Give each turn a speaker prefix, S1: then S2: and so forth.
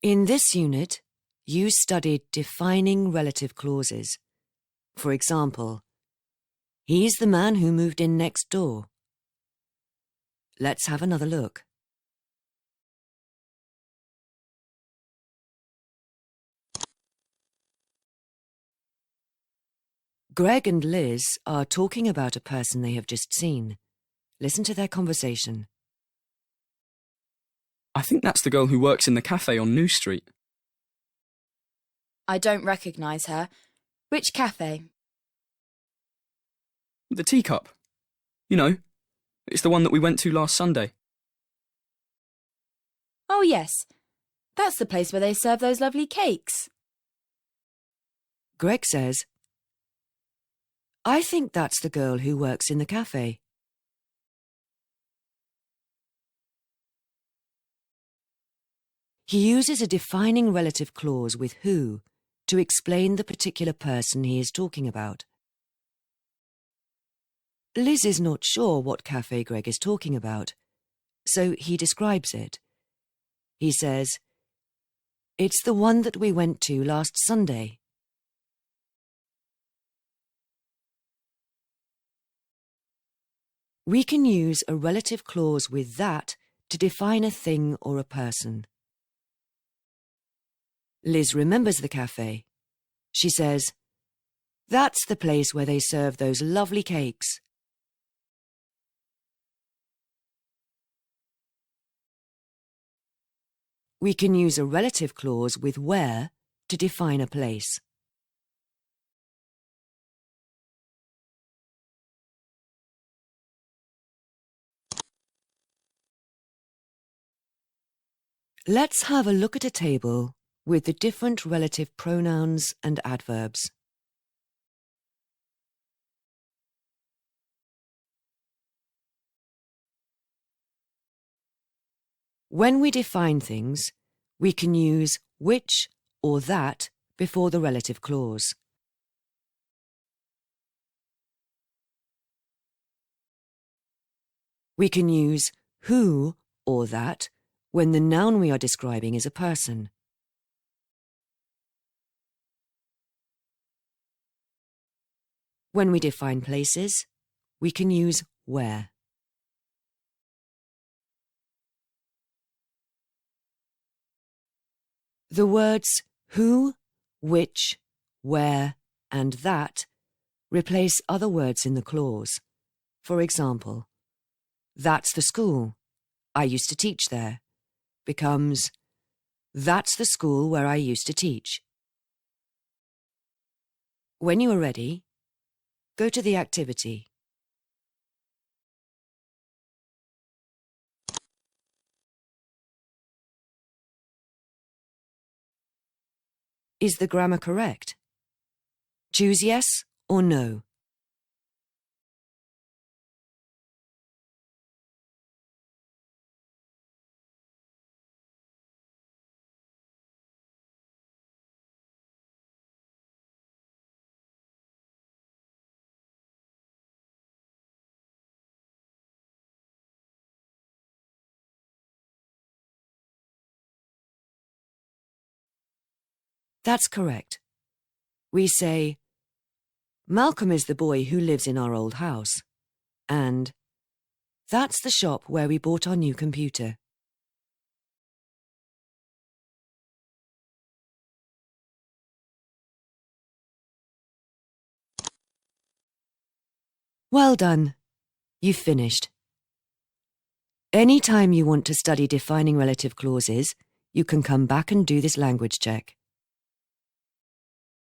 S1: In this unit, you studied defining relative clauses. For example, he's the man who moved in next door. Let's have another look. Greg and Liz are talking about a person they have just seen. Listen to their conversation.
S2: I think that's the girl who works in the cafe on New Street.
S3: I don't recognise her. Which cafe?
S2: The teacup. You know, it's the one that we went to last Sunday.
S3: Oh, yes. That's the place where they serve those lovely cakes.
S1: Greg says, I think that's the girl who works in the cafe. He uses a defining relative clause with who to explain the particular person he is talking about. Liz is not sure what cafe Greg is talking about, so he describes it. He says, it's the one that we went to last Sunday. We can use a relative clause with that to define a thing or a person. Liz remembers the cafe. She says, that's the place where they serve those lovely cakes. We can use a relative clause with where to define a place. Let's have a look at a table with the different relative pronouns and adverbs. When we define things, we can use which or that before the relative clause. We can use who or that when the noun we are describing is a person. When we define places, we can use where. The words who, which, where, and that replace other words in the clause. For example, that's the school. I used to teach there. Becomes, that's the school where I used to teach. When you are ready, go to the activity. Is the grammar correct? Choose yes or no. That's correct. We say, Malcolm is the boy who lives in our old house. And, that's the shop where we bought our new computer. Well done. You've finished. Any time you want to study defining relative clauses, you can come back and do this language check.